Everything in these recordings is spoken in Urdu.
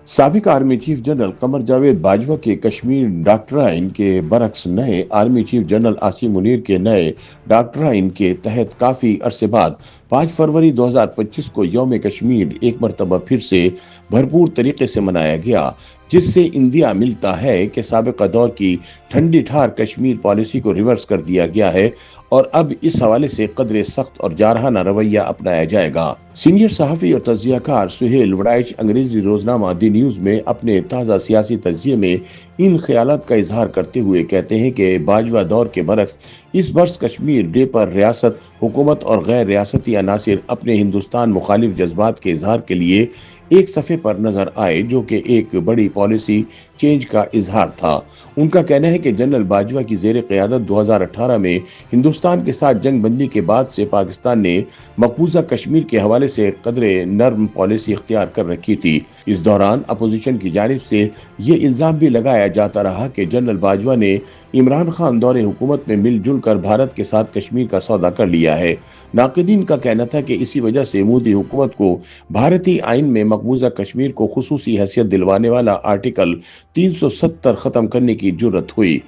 سابق army chief general Qamar Javed Bajwa کے کشمیر ڈاکٹرائن کے برعکس نئے army chief general Asim Munir کے نئے ڈاکٹرائن کے تحت کافی عرصے بعد 5 فروری 2025 کو یوم کشمیر ایک مرتبہ پھر سے بھرپور طریقے سے منایا گیا، جس سے اندیا ملتا ہے کہ سابقہ دور کی ٹھنڈی ٹھار کشمیر پالیسی کو ریورس کر دیا گیا ہے اور اب اس حوالے سے قدرے سخت اور جارحانہ رویہ اپنایا جائے گا۔ سینئر صحافی اور تجزیہ کار سہیل وڑائچ انگریزی روزنامہ دی نیوز میں اپنے تازہ سیاسی تجزیے میں ان خیالات کا اظہار کرتے ہوئے کہتے ہیں کہ باجوہ دور کے برعکس اس برس کشمیر ڈے پر ریاست، حکومت اور غیر ریاستی عناصر اپنے ہندوستان مخالف جذبات کے اظہار کے لیے ایک صفحے پر نظر آئے، جو کہ ایک بڑی پالیسی چینج کا اظہار تھا۔ ان کا کہنا ہے کہ جنرل باجوہ کی زیر قیادت 2018 میں ہندوستان کے ساتھ جنگ بندی کے بعد سے پاکستان نے مقبوضہ کشمیر کے حوالے سے قدرے نرم پالیسی اختیار کر رکھی تھی۔ اس دوران اپوزیشن کی جانب سے یہ الزام بھی لگایا جاتا رہا کہ جنرل باجوہ نے عمران خان دور حکومت میں مل جل کر بھارت کے ساتھ کشمیر کا سودا کر لیا ہے۔ ناقدین کا کہنا تھا کہ اسی وجہ سے مودی حکومت کو بھارتی آئین میں مقبوضہ کشمیر کو خصوصی حیثیت دلوانے والا آرٹیکل 370 ختم کرنے کی جرت ہوئی۔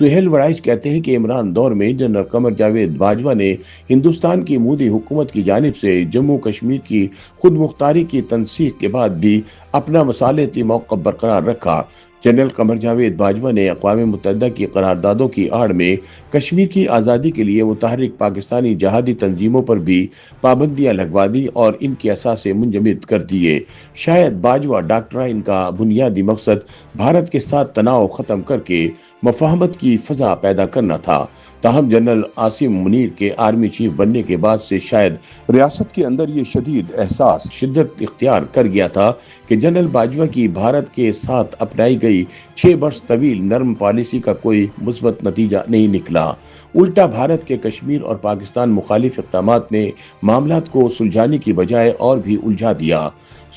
سہیل وڑائچ کہتے ہیں کہ عمران دور میں جنرل قمر جاوید باجوہ نے ہندوستان کی مودی حکومت کی جانب سے جموں کشمیر کی خود مختاری کی تنسیق کے بعد بھی اپنا مصالحتی موقف برقرار رکھا۔ جنرل قمر جاوید باجوہ نے اقوام متحدہ کی قراردادوں کی آڑ میں کشمیر کی آزادی کے لیے متحرک پاکستانی جہادی تنظیموں پر بھی پابندیاں لگوا دی اور ان کے اثاثے منجمد کر دیے۔ شاید باجوہ ڈاکٹرائن کا بنیادی مقصد بھارت کے ساتھ تناؤ ختم کر کے مفاہمت کی فضا پیدا کرنا تھا۔ تاہم جنرل عاصم منیر کے آرمی چیف بننے کے بعد سے شاید ریاست کے اندر یہ شدید احساس شدت اختیار کر گیا تھا کہ جنرل باجوہ کی بھارت کے ساتھ اپنائی گئی 6 برس طویل نرم پالیسی کا کوئی مثبت نتیجہ نہیں نکلا۔ الٹا بھارت کے کشمیر اور پاکستان مخالف اقدامات نے معاملات کو سلجھانے کی بجائے اور بھی الجھا دیا۔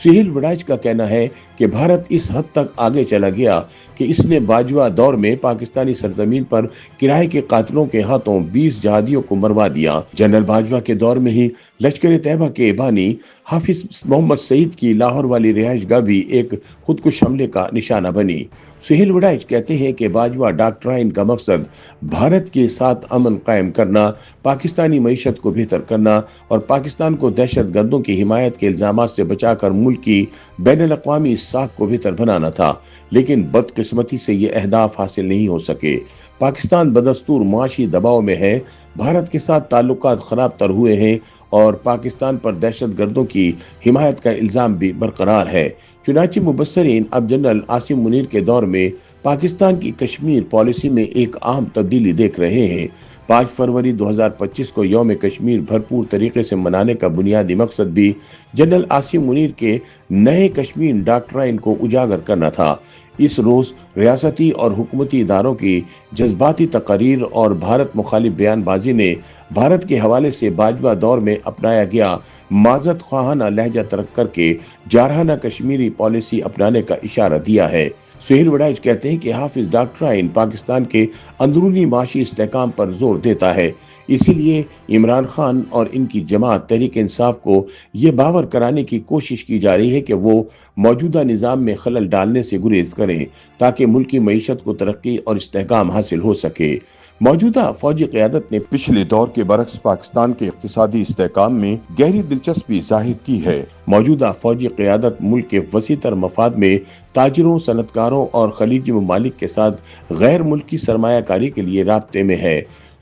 سہیل وڑائچ کا کہنا ہے کہ بھارت اس حد تک آگے چلا گیا کہ اس نے باجوہ دور میں پاکستانی سرزمین پر کرائے کے قاتلوں کے ہاتھوں 20 جہادیوں کو مروا دیا۔ جنرل باجوہ کے دور میں ہی لشکر طیبہ کے بانی حافظ محمد سعید کی لاہور والی رہائش گاہ بھی ایک خودکش حملے کا نشانہ بنی۔ سہیل وڑائچ کہتے ہیں کہ باجوہ ڈاکٹرائن کا مقصد بھارت کے ساتھ امن قائم کرنا، پاکستانی معیشت کو بہتر کرنا اور پاکستان کو دہشت گردوں کی حمایت کے الزامات سے بچا کر ملک کی بین الاقوامی ساکھ کو بہتر بنانا تھا، لیکن بدقسمتی سے یہ اہداف حاصل نہیں ہو سکے۔ پاکستان بدستور معاشی دباؤ میں ہے، بھارت کے ساتھ تعلقات خراب تر ہوئے ہیں اور پاکستان پر دہشت گردوں کی حمایت کا الزام بھی برقرار ہے۔ چنانچہ مبصرین اب جنرل عاصم منیر کے دور میں پاکستان کی کشمیر پالیسی میں ایک اہم تبدیلی دیکھ رہے ہیں۔ 5 فروری 2025 کو یوم کشمیر بھرپور طریقے سے منانے کا بنیادی مقصد بھی جنرل عاصم منیر کے نئے کشمیر ڈاکٹرائن کو اجاگر کرنا تھا۔ اس روز ریاستی اور حکومتی اداروں کی جذباتی تقاریر اور بھارت مخالف بیان بازی نے بھارت کے حوالے سے باجوہ دور میں اپنایا گیا معذرت خواہانہ لہجہ ترک کر کے جارحانہ کشمیری پالیسی اپنانے کا اشارہ دیا ہے۔ سہیل وڑائچ کہتے ہیں کہ حافظ ڈاکٹرائن پاکستان کے اندرونی معاشی استحکام پر زور دیتا ہے، اسی لیے عمران خان اور ان کی جماعت تحریک انصاف کو یہ باور کرانے کی کوشش کی جا رہی ہے کہ وہ موجودہ نظام میں خلل ڈالنے سے گریز کریں تاکہ ملکی معیشت کو ترقی اور استحکام حاصل ہو سکے۔ موجودہ فوجی قیادت نے پچھلے دور کے برعکس پاکستان کے اقتصادی استحکام میں گہری دلچسپی ظاہر کی ہے۔ موجودہ فوجی قیادت ملک کے وسیع تر مفاد میں تاجروں، صنعتکاروں اور خلیجی ممالک کے ساتھ غیر ملکی سرمایہ کاری کے لیے رابطے میں ہے۔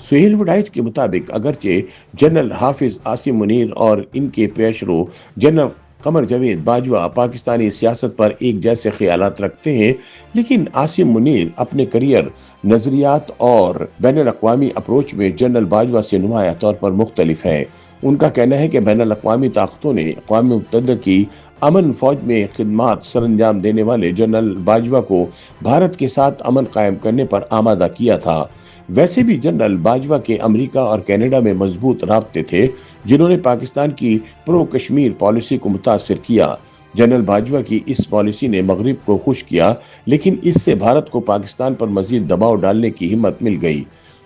سہیل وڑائچ کے مطابق اگرچہ جنرل حافظ عاصم منیر اور ان کے پیشرو جنرل قمر جاوید باجوہ پاکستانی سیاست پر ایک جیسے خیالات رکھتے ہیں، لیکن عاصم منیر اپنے کریئر، نظریات اور بین الاقوامی اپروچ میں جنرل باجوہ سے نمایاں طور پر مختلف ہیں۔ ان کا کہنا ہے کہ بین الاقوامی طاقتوں نے اقوام متحدہ کی امن فوج میں خدمات سر انجام دینے والے جنرل باجوہ کو بھارت کے ساتھ امن قائم کرنے پر آمادہ کیا تھا۔ ویسے بھی جنرل باجوہ کے امریکہ اور کینیڈا میں مضبوط رابطے تھے، جنہوں نے پاکستان کی پرو کشمیر پالیسی کو متاثر کیا۔ جنرل باجوہ کی اس پالیسی نے مغرب کو خوش کیا، لیکن اس سے بھارت کو پاکستان پر مزید دباؤ ڈالنے کی ہمت مل گئی۔